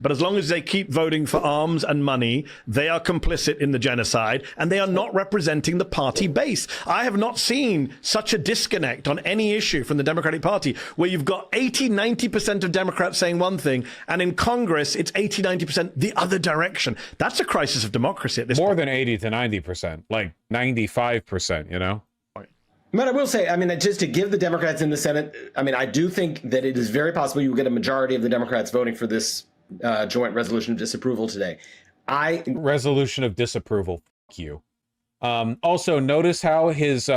But as long as they keep voting for arms and money, they are complicit in the genocide, and they are not representing the party base. I have not seen such a disconnect on any issue from the Democratic Party, where you've got 80, 90% of Democrats saying one thing, and in Congress, it's 80, 90% the other direction. That's a crisis of democracy at this point. More than 80 to 90%, like 95%, you know? But I will say, I mean, just to give the Democrats in the Senate, I mean, I do think that it is very possible you will get a majority of the Democrats voting for this joint resolution of disapproval today. Resolution of disapproval. Fuck you. Also, notice how his,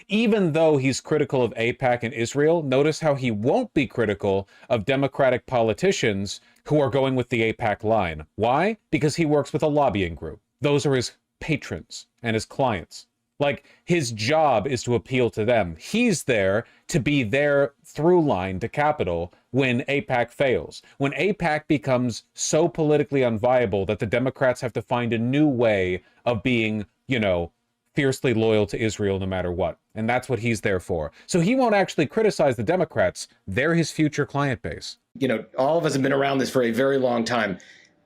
even though he's critical of AIPAC and Israel, notice how he won't be critical of Democratic politicians who are going with the AIPAC line. Why? Because he works with a lobbying group. Those are his patrons and his clients. Like, his job is to appeal to them. He's there to be their through line to capital when AIPAC fails. When AIPAC becomes so politically unviable that the Democrats have to find a new way of being, you know, fiercely loyal to Israel no matter what. And that's what he's there for. So he won't actually criticize the Democrats. They're his future client base. You know, all of us have been around this for a very long time.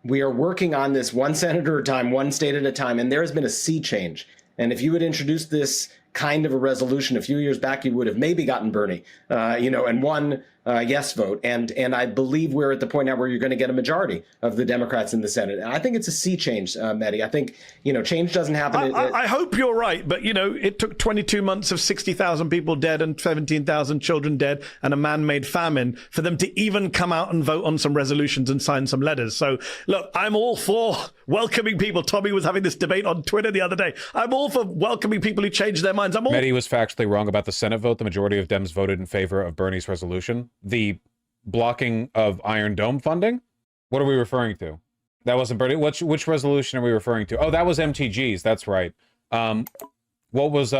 We are working on this one senator at a time, one state at a time, and there has been a sea change. And if you had introduced this kind of a resolution a few years back, you would have maybe gotten Bernie, you know, and won yes vote. And I believe we're at the point now where you're going to get a majority of the Democrats in the Senate. And I think it's a sea change, Mehdi. I think, you know, change doesn't happen. I hope you're right. But, you know, it took 22 months of 60,000 people dead and 17,000 children dead and a man-made famine for them to even come out and vote on some resolutions and sign some letters. So, look, I'm all for welcoming people. Tommy was having this debate on Twitter the other day. I'm all for welcoming people who change their minds. Mehdi was factually wrong about the Senate vote. The majority of Dems voted in favor of Bernie's resolution. The blocking of Iron Dome funding? What are we referring to? That wasn't Bernie. Which resolution are we referring to? Oh, that was MTG's. That's right. What was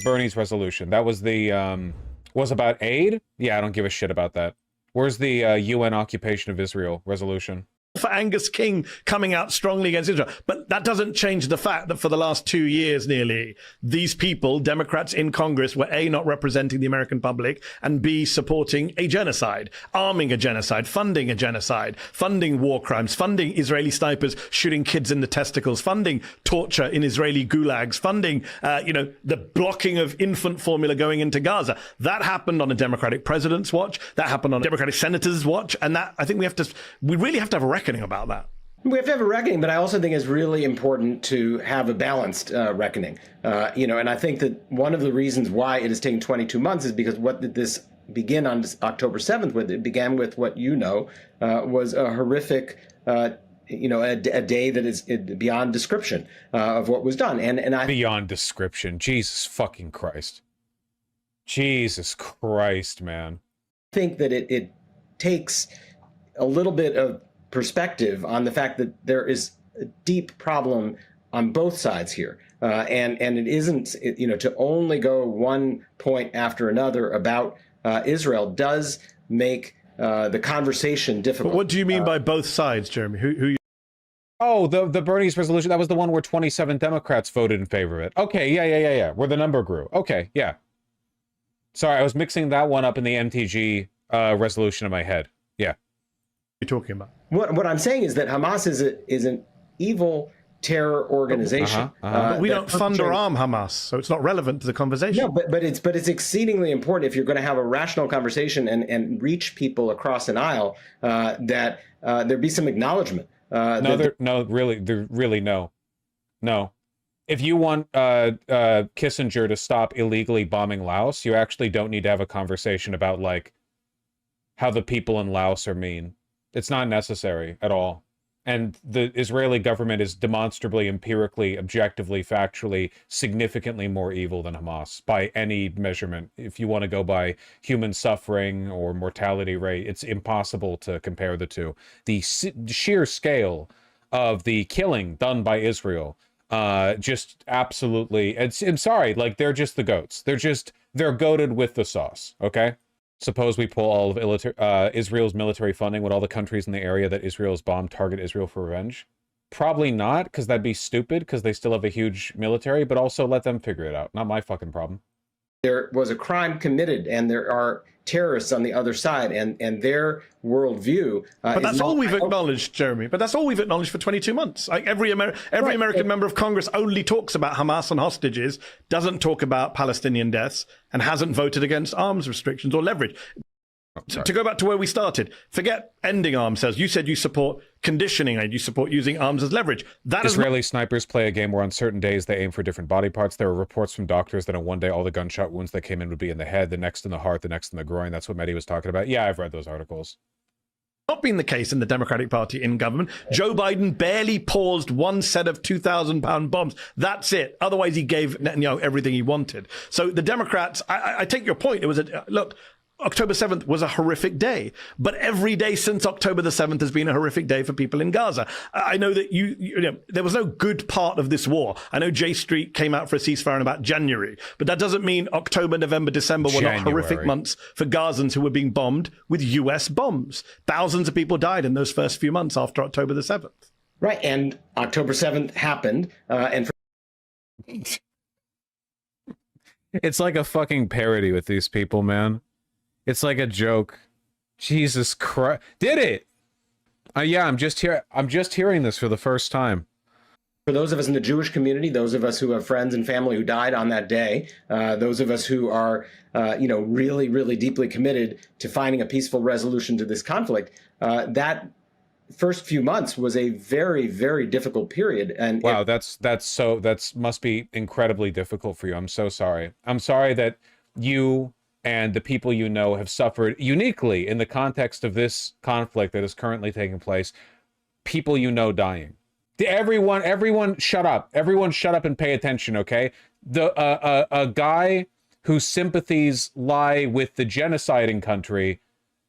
Bernie's resolution? That was the was about aid? Yeah, I don't give a shit about that. Where's the UN occupation of Israel resolution? For Angus King coming out strongly against Israel. But that doesn't change the fact that for the last 2 years nearly, these people, Democrats in Congress, were A, not representing the American public, and B, supporting a genocide, arming a genocide, funding war crimes, funding Israeli snipers shooting kids in the testicles, funding torture in Israeli gulags, funding, you know, the blocking of infant formula going into Gaza. That happened on a Democratic president's watch. That happened on a Democratic senator's watch. And that, I think we really have to have a reckoning about that. We have to have a reckoning, but I also think it's really important to have a balanced reckoning. You know, and I think that one of the reasons why it has taken 22 months is because what did this begin on October 7th with? It began with what you know was a horrific, you know, a day that is beyond description of what was done. And I beyond description. Jesus fucking Christ. Jesus Christ, man. I think that it takes a little bit of perspective on the fact that there is a deep problem on both sides here. And it isn't, you know, to only go one point after another about Israel does make the conversation difficult. But what do you mean by both sides, Jeremy? Who Oh, the Bernie's resolution, that was the one where 27 Democrats voted in favor of it. Okay, yeah. Where the number grew. Okay, yeah. Sorry, I was mixing that one up in the MTG resolution in my head. Yeah. What are you talking about? What I'm saying is that Hamas is an evil terror organization. But we don't fund or arm Hamas, so it's not relevant to the conversation. No, but it's exceedingly important if you're going to have a rational conversation and reach people across an aisle that there be some acknowledgement. Really, no. If you want Kissinger to stop illegally bombing Laos, you actually don't need to have a conversation about like how the people in Laos are mean. It's not necessary at all. And the Israeli government is demonstrably, empirically, objectively, factually, significantly more evil than Hamas by any measurement. If you want to go by human suffering or mortality rate, it's impossible to compare the two. The sheer scale of the killing done by Israel, just absolutely, I'm sorry, like they're just the goats. They're goated with the sauce, okay? Suppose we pull all of Israel's military funding, would all the countries in the area that Israel has bombed target Israel for revenge? Probably not, because that'd be stupid, because they still have a huge military, but also let them figure it out. Not my fucking problem. there was a crime committed and there are terrorists on the other side, and their worldview. But that's all we've acknowledged, Jeremy. But that's all we've acknowledged for 22 months. Like every American member of Congress only talks about Hamas and hostages, doesn't talk about Palestinian deaths, and hasn't voted against arms restrictions or leverage. To go back to where we started, forget ending arms sales. You said you support conditioning aid, you support using arms as leverage. That Israeli snipers play a game where on certain days they aim for different body parts. There are reports from doctors that on one day all the gunshot wounds that came in would be in the head, the next in the heart, the next in the groin. That's what Mehdi was talking about. Yeah, I've read those articles. Not been the case in the Democratic Party in government. Joe Biden barely paused one set of 2,000-pound bombs. That's it. Otherwise, he gave Netanyahu everything he wanted. So the Democrats, I take your point. It was look, October 7th was a horrific day, but every day since October the 7th has been a horrific day for people in Gaza. I know that you know, there was no good part of this war. I know J Street came out for a ceasefire in about January, but that doesn't mean October, November, December were not horrific months for Gazans who were being bombed with US bombs. Thousands of people died in those first few months after October the 7th. Right, and October 7th happened, and It's like a fucking parody with these people, man. It's like a joke. Jesus Christ. Did it? Yeah, I'm just hearing this for the first time. For those of us in the Jewish community, those of us who have friends and family who died on that day, those of us who are, really, really deeply committed to finding a peaceful resolution to this conflict, that first few months was a very, very difficult period. And wow, that must be incredibly difficult for you. I'm so sorry. I'm sorry that you and the people you know have suffered uniquely in the context of this conflict that is currently taking place. People you know dying. Everyone shut up. Everyone shut up and pay attention, okay? A guy whose sympathies lie with the genociding country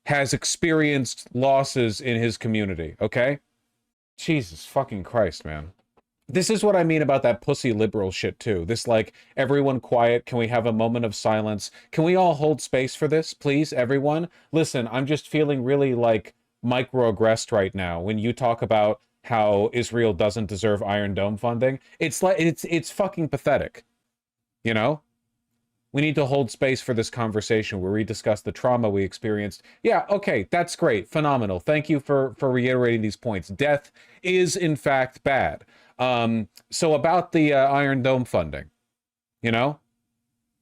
has experienced losses in his community, okay? Jesus fucking Christ, man. This is what I mean about that pussy liberal shit, too. This, like, everyone quiet, can we have a moment of silence? Can we all hold space for this, please, everyone? Listen, I'm just feeling really, like, microaggressed right now when you talk about how Israel doesn't deserve Iron Dome funding. It's like, it's fucking pathetic, you know? We need to hold space for this conversation where we discuss the trauma we experienced. Yeah, okay, that's great, phenomenal. Thank you for reiterating these points. Death is, in fact, bad. So about the Iron Dome funding, you know?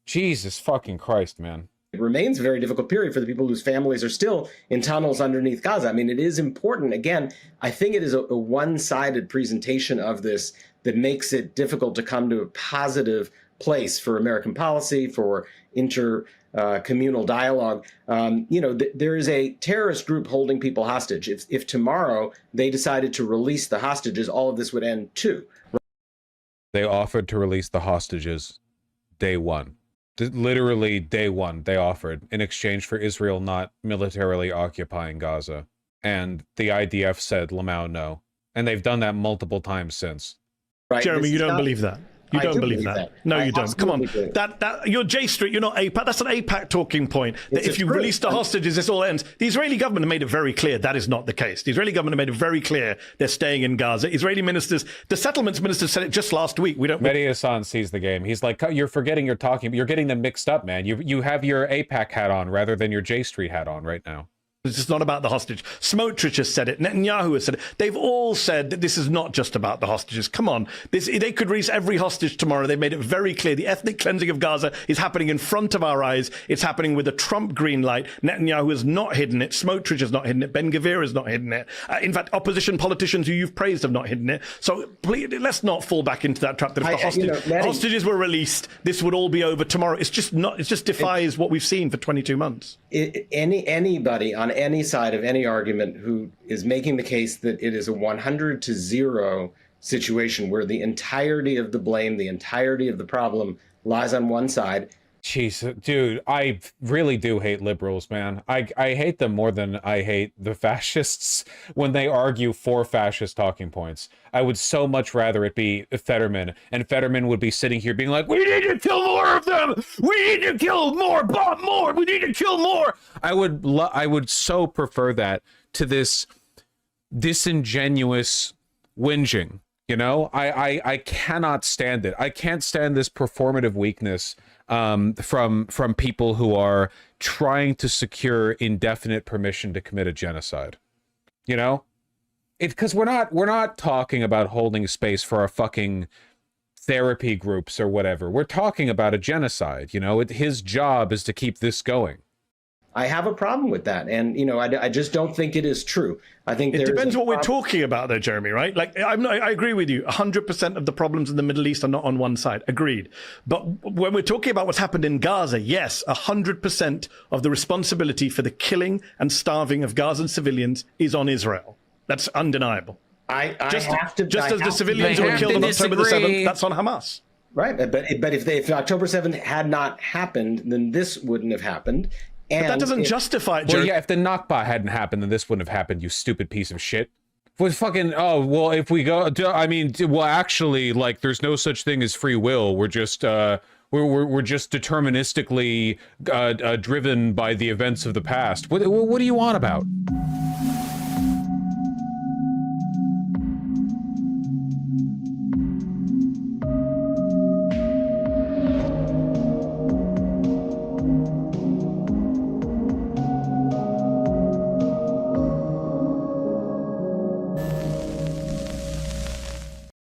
Jesus fucking Christ, man. It remains a very difficult period for the people whose families are still in tunnels underneath Gaza. I mean, it is important. Again, I think it is a one-sided presentation of this that makes it difficult to come to a positive place for American policy, for communal dialogue. There is a terrorist group holding people hostage. If tomorrow they decided to release the hostages, all of this would end too. They offered to release the hostages day one. Literally day one, they offered in exchange for Israel not militarily occupying Gaza. And the IDF said, Lamau, no. And they've done that multiple times since. Right. Jeremy, you don't believe that. You don't believe that. No, you don't. Come on. You're J Street, you're not AIPAC. That's an AIPAC talking point. That if you release the hostages, this all ends. The Israeli government made it very clear that is not the case. The Israeli government made it very clear they're staying in Gaza. Israeli ministers, the settlements ministers said it just last week. Mehdi Hasan sees the game. He's like, you're forgetting you're talking, you're getting them mixed up, man. You have your AIPAC hat on rather than your J Street hat on right now. It's just not about the hostage. Smotrich has said it. Netanyahu has said it. They've all said that this is not just about the hostages. Come on. They could release every hostage tomorrow. They made it very clear. The ethnic cleansing of Gaza is happening in front of our eyes. It's happening with a Trump green light. Netanyahu has not hidden it. Smotrich has not hidden it. Ben Gvir has not hidden it. In fact, opposition politicians who you've praised have not hidden it. So please, let's not fall back into that trap that if the hostages were released, this would all be over tomorrow. It's just not. It just defies what we've seen for 22 months. Anybody on any side of any argument who is making the case that it is a 100-0 situation where the entirety of the blame, the entirety of the problem lies on one side. Jeez, dude, I really do hate liberals, man. I hate them more than I hate the fascists when they argue for fascist talking points. I would so much rather it be Fetterman, and Fetterman would be sitting here being like, we need to kill more of them! We need to kill more, bomb more! We need to kill more! I would so prefer that to this disingenuous whinging, you know? I cannot stand it. I can't stand this performative weakness from people who are trying to secure indefinite permission to commit a genocide. You know, because we're not talking about holding space for our fucking therapy groups or whatever. We're talking about a genocide. You know, his job is to keep this going. I have a problem with that. And, you know, I just don't think it is true. I think it depends what we're talking about, though, Jeremy, right? Like, I agree with you. 100% of the problems in the Middle East are not on one side. Agreed. But when we're talking about what's happened in Gaza, yes, 100% of the responsibility for the killing and starving of Gazan civilians is on Israel. That's undeniable. Just as the civilians who were killed on October the 7th, that's on Hamas. Right. But if October 7th had not happened, then this wouldn't have happened. But that doesn't justify it, Well, yeah, if the Nakba hadn't happened, then this wouldn't have happened, you stupid piece of shit. Was fucking, oh, well, if we go, I mean, well, actually, like, there's no such thing as free will. We're just, we're just deterministically driven by the events of the past. What do you want about?